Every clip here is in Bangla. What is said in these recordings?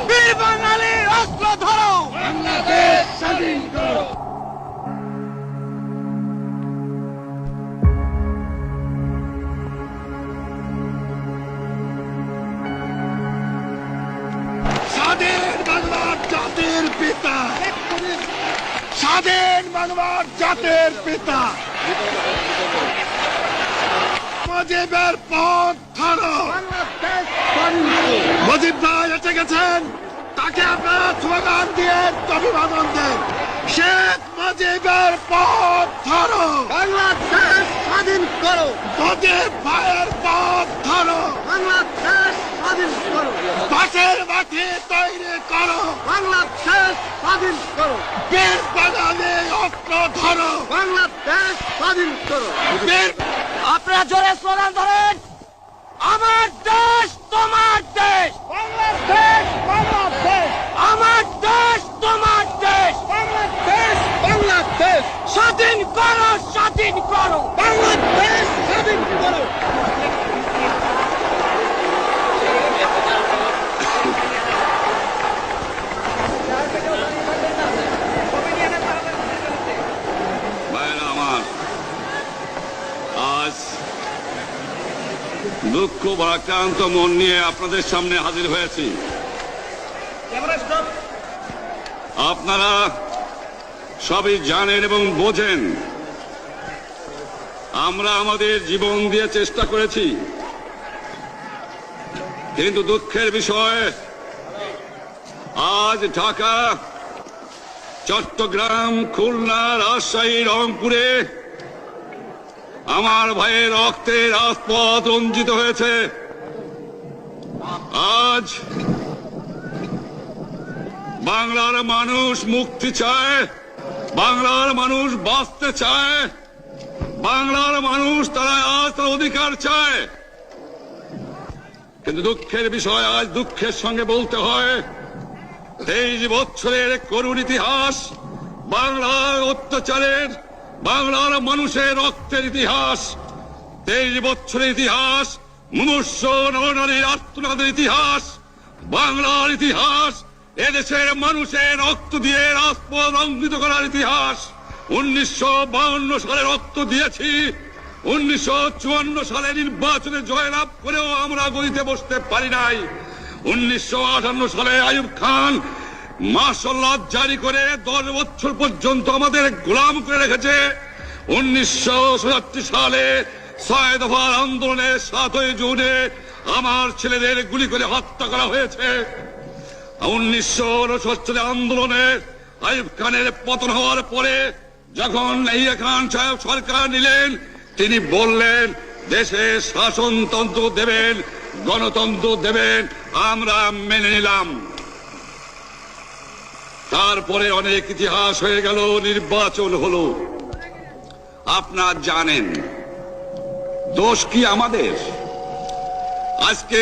বীর বাঙালির অস্ত্র ধরো, বাংলাদেশ স্বাধীন করো। স্বাধীন বাংলার জাতির পিতা, স্বাধীন বাংলার জাতির পিতা মুজিবের পথ ধরো। মুজিব ভাই এসে গেছেন, তাকে আপনারা স্লোগান দিয়ে অভিবাদন দেন। শেখ মুজিবের পথ ধরো, বাংলাদেশ স্বাধীন করো, মুজিব ভাইয়ের পথ ধরো। বাংলাদেশ স্বাধীন করো, বাঁশের মাটি তৈরি করো, বাংলাদেশ স্বাধীন করো, বীর বাঙালি অস্ত্র ধরো, বাংলাদেশ স্বাধীন করো। বীর আপনারা জোরে স্লোগান ধরেন, আমার দেশ তোমার দেশ, বাংলাদেশ, বাংলাদেশ, আমার দেশ তোমার দেশ, বাংলাদেশ, বাংলাদেশ, স্বাধীন করো, স্বাধীন করো। বাংলাদেশ স্বাধীন করো। ভাইরা আমার, আজ দুঃখ ভারাক্রান্ত মন নিয়ে আপনাদের সামনে হাজির হয়েছি। আপনারা সবই জানেন এবং বোঝেন আমরা আমাদের জীবন দিয়ে চেষ্টা করেছি, কিন্তু দুঃখের বিষয় আজ ঢাকা, চট্টগ্রাম, খুলনা, রাজশাহী, রংপুরে আমার ভাইয়ের রক্তে রাজপথ রঞ্জিত হয়েছে। আজ বাংলার মানুষ মুক্তি চায়, বাংলার মানুষ বাঁচতে চায়, বাংলার মানুষ তারা আজ তার অধিকার চায়। কিন্তু দুঃখের বিষয়, আজ দুঃখের সঙ্গে বলতে হয় 23 বছরের করুণ ইতিহাস, বাংলার অত্যাচারের, বাংলার মানুষের রক্তের ইতিহাস, 23 বছরের ইতিহাস, মুমূর্ষ নরনারীর আর্তনাদের ইতিহাস, বাংলার ইতিহাস, এদেশের মানুষের রক্ত দিয়ে রাজপথ রঞ্জিত করার ইতিহাস। 1952 সালে রক্ত দিয়েছি, 1954 সালে নির্বাচনে জয়লাভ করেও আমরা গদিতে বসতে পারি নাই। 1958 সালে আইয়ুব খান মার্শাল ল জারি করে 10 বছর পর্যন্ত আমাদের গোলাম করে রেখেছে। 1967 সালে 6 দফার আন্দোলনে 7ই জুনে আমার ছেলেদের গুলি করে হত্যা করা হয়েছে। 1969 আন্দোলনে আইয়ুব খানের পতন হওয়ার পরে যখন ইয়াহিয়া খান সাহেব সরকার নিলেন, তিনি বললেন দেশে শাসনতন্ত্র দেবেন, গণতন্ত্র দেবেন, আমরা মেনে নিলাম। তারপরে অনেক ইতিহাস হয়ে গেল, নির্বাচন হলো। আপনারা জানেন দোষ কি আমাদের? আজকে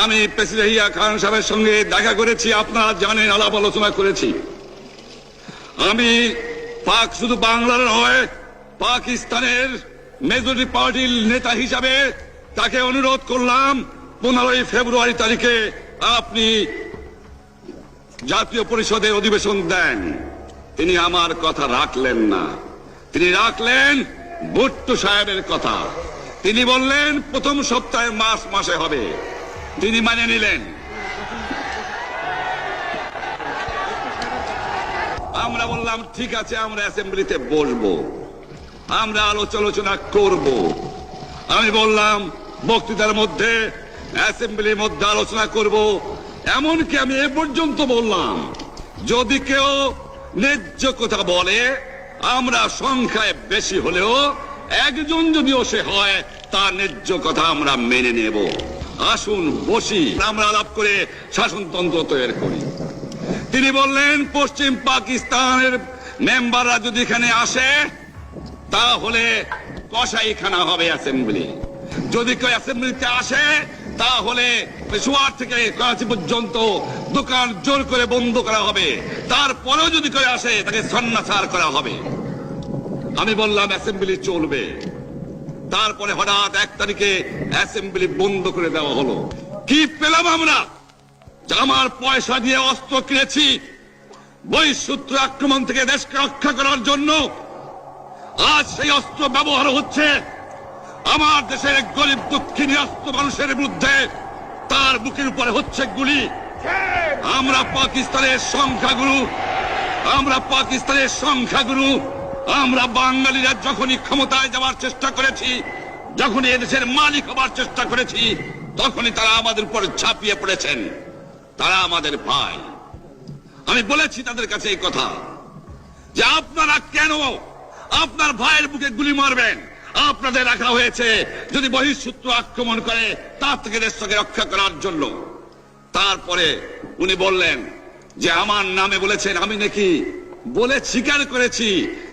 আমি প্রেসিডেন্ট ইয়াহিয়া খান সাহেবের সঙ্গে দেখা করেছি, আপনারা জানেন, আলাপ আলোচনা করেছি। আমি শুধু বাংলার নয়, পাকিস্তানের মেজরিটি পার্টির নেতা হিসাবে তাকে অনুরোধ করলাম 15 ফেব্রুয়ারি তারিখে আপনি জাতীয় পরিষদের অধিবেশন দেন। তিনি আমার কথা রাখলেন না, তিনি রাখলেন ভুট্টো সাহেবের কথা। তিনি বললেন প্রথম সপ্তাহে মাসে হবে, তিনি মানে নিলেন। আমরা বললাম ঠিক আছে, আমরা অ্যাসেম্বলিতে বসবো, আমরা আলোচনা করব। আমি বললাম বক্তৃতার মধ্যে, অ্যাসেম্বলির মধ্যে আলোচনা করব। এমনকি আমি এ পর্যন্ত বললাম যদি কেউ ন্যায্য কথা বলে, আমরা সংখ্যায় বেশি হলেও একজন যদিও সে হয়, তার ন্যায্য কথা আমরা মেনে নেব। আসুন বসি, আমরা আলাপ করে শাসনতন্ত্র তৈরি করি। তিনি বললেন পশ্চিম পাকিস্তানের মেম্বাররা যদি এখানে আসে তাহলে কসাইখানা হবে অ্যাসেম্বলি। যদি কেউ অ্যাসেম্বলিতে আসে তাহলে পেশোয়ার থেকে করাচি পর্যন্ত দোকান জোর করে বন্ধ করা হবে, তারপরেও যদি কেউ আসে তাকে সন্ন্যাসার করা হবে। আমি বললাম অ্যাসেম্বলি চলবে। তারপরে হঠাৎ 1 তারিখে অ্যাসেম্বলি বন্ধ করে দেওয়া হলো। কি পেলাম আমরা? যে আমার পয়সা দিয়ে অস্ত্র কিনেছি বহিঃশত্রু আক্রমণ থেকে দেশকে রক্ষা করার জন্য। আজ সেই অস্ত্র ব্যবহার হচ্ছে আমার দেশের গরিব দুঃখী নিরস্ত মানুষের বিরুদ্ধে। তার বুকের উপরে হচ্ছে গুলি। আমরা পাকিস্তানের সংখ্যাগুরু। আমরা বাঙালিরা যখনই ক্ষমতায় যাওয়ার চেষ্টা করেছি, যখনই এদেশের মালিক হবার চেষ্টা করেছি, তখনই তারা আমাদের উপর ঝাঁপিয়ে পড়েছেন। তারা আমাদের ভাই। আমি বলেছি তাদের কাছে এই কথা যে আপনারা কেন আপনার ভাইয়ের বুকে গুলি মারবেন? আপনাদের রাখা হয়েছে যদি বহিঃশত্রু আক্রমণ করে তার থেকে দেশকে রক্ষা করার জন্য। তারপরে উনি বললেন যে আমার নামে বলেছেন, আমি নাকি বলে স্বীকার করেছি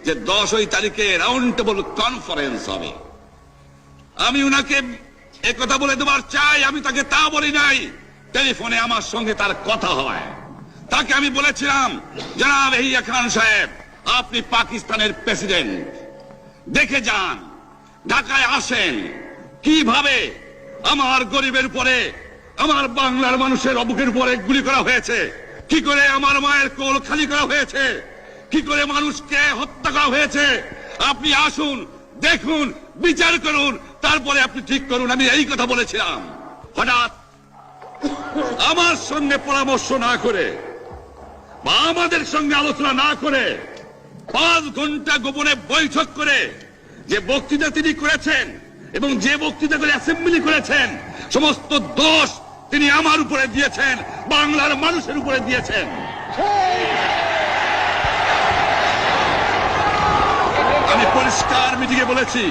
যে 10 তারিখে রাউন্ড টেবল কনফারেন্স হবে। আমি উনাকে একথা বলে দেবার চাই, আমি তাকে তা বলি নাই। টেলিফোনে আমার সঙ্গে তার কথা হয়। তাকে আমি বলেছিলাম, জনাব ইয়াহিয়া খান সাহেব, আপনি পাকিস্তানের প্রেসিডেন্ট, দেখে যান, ঢাকায় আসেন কিভাবে আমার গরিবের উপরে, আমার বাংলার মানুষের বুকের উপরে গুলি করা হয়েছে, কি করে আমার মায়ের কোল খালি করা হয়েছে, কি করে মানুষকে হত্যা করা হয়েছে। আপনি আসুন, দেখুন, বিচার করুন, তারপরে আপনি ঠিক করুন। আমি এই কথা বলেছিলাম। হঠাৎ আমার সঙ্গে পরামর্শ না করে বা আমাদের সঙ্গে আলোচনা না করে 5 ঘন্টা গোপনে বৈঠক করে যে বক্তৃতা তিনি করেছেন এবং যে বক্তৃতা করে অ্যাসেম্বলি করেছেন, সমস্ত দোষ তিনি আমার উপরে দিয়েছেন, বাংলার মানুষের উপরে দিয়েছেন। আমি পরিষ্কার মিটিংয়ে বলেছি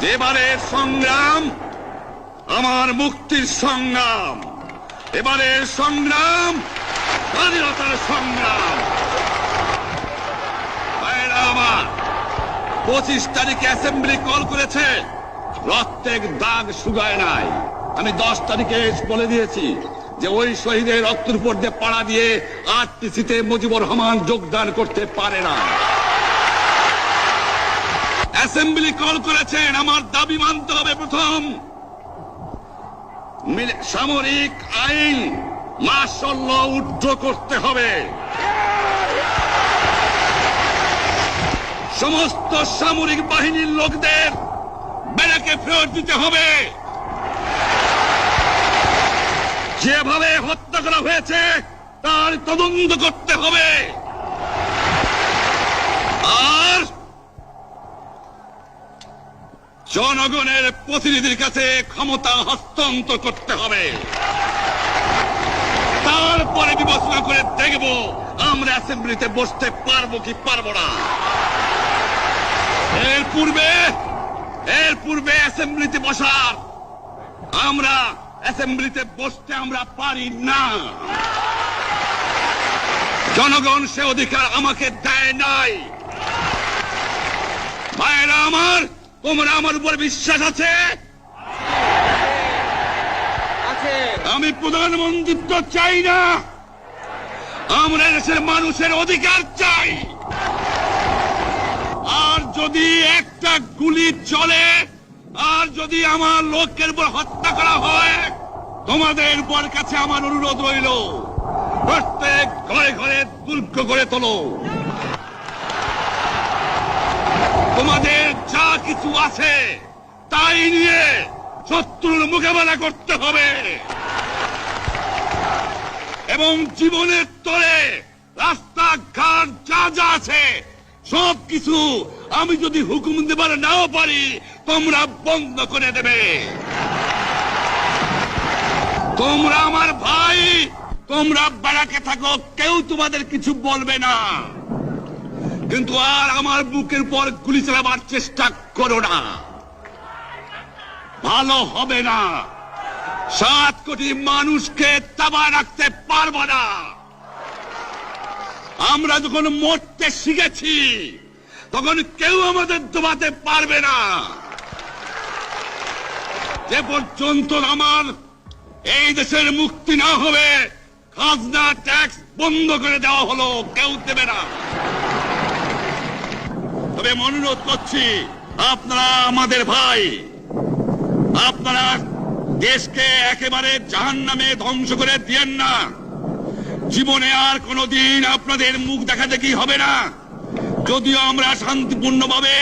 যে এবারের সংগ্রাম আমার মুক্তির সংগ্রাম, এবারের সংগ্রাম স্বাধীনতার সংগ্রাম। আমার 25 তারিখে অ্যাসেম্বলি কল করেছে, রক্তের দাগ শুকায় নাই। আমি 10 তারিখে বলে দিয়েছি যে ওই শহীদের রক্তের উপর দিয়ে পাড়া দিয়ে আরটিসিতে মুজিবুর রহমান যোগদান করতে পারে না। অ্যাসেম্বলি কল করেছেন, আমার দাবি মানতে হবে। প্রথম, সামরিক আইন মার্শাল ল উড্র করতে হবে। সমস্ত সামরিক বাহিনীর লোকদের ব্যারাকে ফেরত দিতে হবে। যেভাবে হত্যা করা হয়েছে তার তদন্ত করতে হবে। আর জনগণের প্রতিনিধির কাছে ক্ষমতা হস্তান্তর করতে হবে। তারপরে বিবেচনা করে দেখব আমরা অ্যাসেম্বলিতে বসতে পারবো কি পারবো না। এর পূর্বে অ্যাসেম্বলিতে বসার অ্যাসেম্বলিতে বসতে আমরা পারি না। জনগণ সে অধিকার আমাকে দেয় নাই। ভাইয়েরা আমার, তোমরা আমার উপর বিশ্বাস আছে? আমি প্রধানমন্ত্রিত্ব চাই না, আমরা দেশের মানুষের অধিকার চাই। আর যদি একটা গুলি চলে, আর যদি আমার লোকের উপর হত্যা করা হয়, তোমাদের উপর কাছে আমার অনুরোধ রইল, প্রত্যেক ঘরে ঘরে দুর্গ করে তোলো। তোমাদের যা কিছু আছে তাই নিয়ে শত্রুর মোকাবেলা করতে হবে এবং জীবনের তরে রাস্তাঘাট যা যা আছে সবকিছু আমি যদি হুকুম দেবার নাও পারি, তোমরা বন্ধ করে দেবে। তোমরা আমার ভাই, তোমরা ব্যারাকে থাকো, কেউ তোমাদের কিছু বলবে না, কিন্তু আর আমার বুকের পর গুলি চালাবার চেষ্টা করো না, ভালো হবে না। 7 কোটি মানুষকে তাবায় রাখতে পারবো না। আমরা যখন মরতে শিখেছি তখন কেউ আমাদের দবাতে পারবে না। যে পর্যন্ত আমার এই দেশের মুক্তি না হবে, খাজনা ট্যাক্স বন্ধ করে দেওয়া হলো, কেউ দেবে না। তবে আমি অনুরোধ করছি, আপনারা আমাদের ভাই, আপনারা দেশকে একেবারে জাহান্নামে ধ্বংস করে দিয়েন না। জীবনে আর কোনোদিন আপনাদের মুখ দেখা দেখি হবে না। যদিও আমরা শান্তিপূর্ণভাবে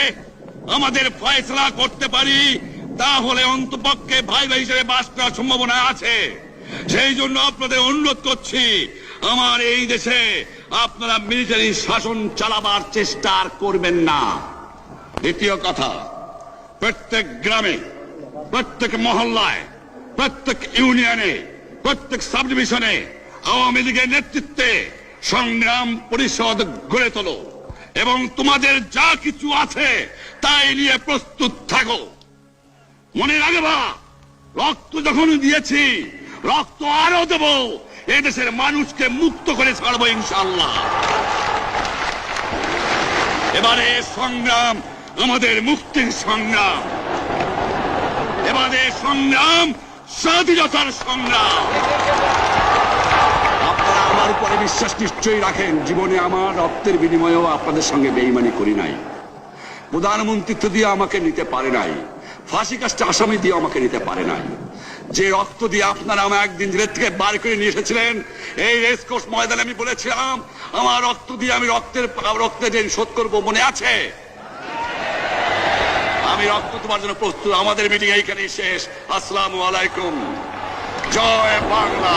আমাদের ফয়সলা করতে পারি, তাহলে অন্তপক্ষে ভাই ভাই হিসেবে বাস করার সম্ভাবনা আছে। সেই জন্য আপনাদের অনুরোধ করছি, আমার এই দেশে আপনারা মিলিটারি শাসন চালাবার চেষ্টা আর করবেন না। দ্বিতীয় কথা, প্রত্যেক গ্রামে, প্রত্যেক মহল্লায়, প্রত্যেক ইউনিয়নে, প্রত্যেক সাব ডিভিশনে আওয়ামী লীগের নেতৃত্বে সংগ্রাম পরিষদ গড়ে তোলো এবং তোমাদের যা কিছু আছে তাই নিয়ে প্রস্তুত থাকো। মনে রাখবা, রক্ত যখন দিয়েছি, রক্ত আরো দেব। এদেশের মানুষকে মুক্ত করে ছাড়বো ইনশাআল্লাহ। এবারে সংগ্রাম আমাদের মুক্তির সংগ্রাম, এবারে সংগ্রাম স্বাধীনতার সংগ্রাম। আপনারা আমার উপরে বিশ্বাস নিশ্চয়ই রাখেন। জীবনে আমার রক্তের বিনিময়েও আপনাদের সঙ্গে বেইমানি করি নাই। প্রধানমন্ত্রিত্ব দিয়ে আমাকে নিতে পারে নাই, ফাঁসি কাস্টে আসামি দিয়ে আমাকে নিতে পারে নাই। যে রক্ত দিয়ে আপনারা আমার একদিন জেলের থেকে বার করে নিয়ে এসেছিলেন, এই রেসকোর্স ময়দানে আমি বলেছিলাম আমার রক্ত দিয়ে আমি রক্তের ঋণ শোধ করবো, মনে আছে? আমি রক্ত তোমার জন্য প্রস্তুত। আমাদের মিটিং এইখানেই শেষ। আসসালামু আলাইকুম। জয় বাংলা।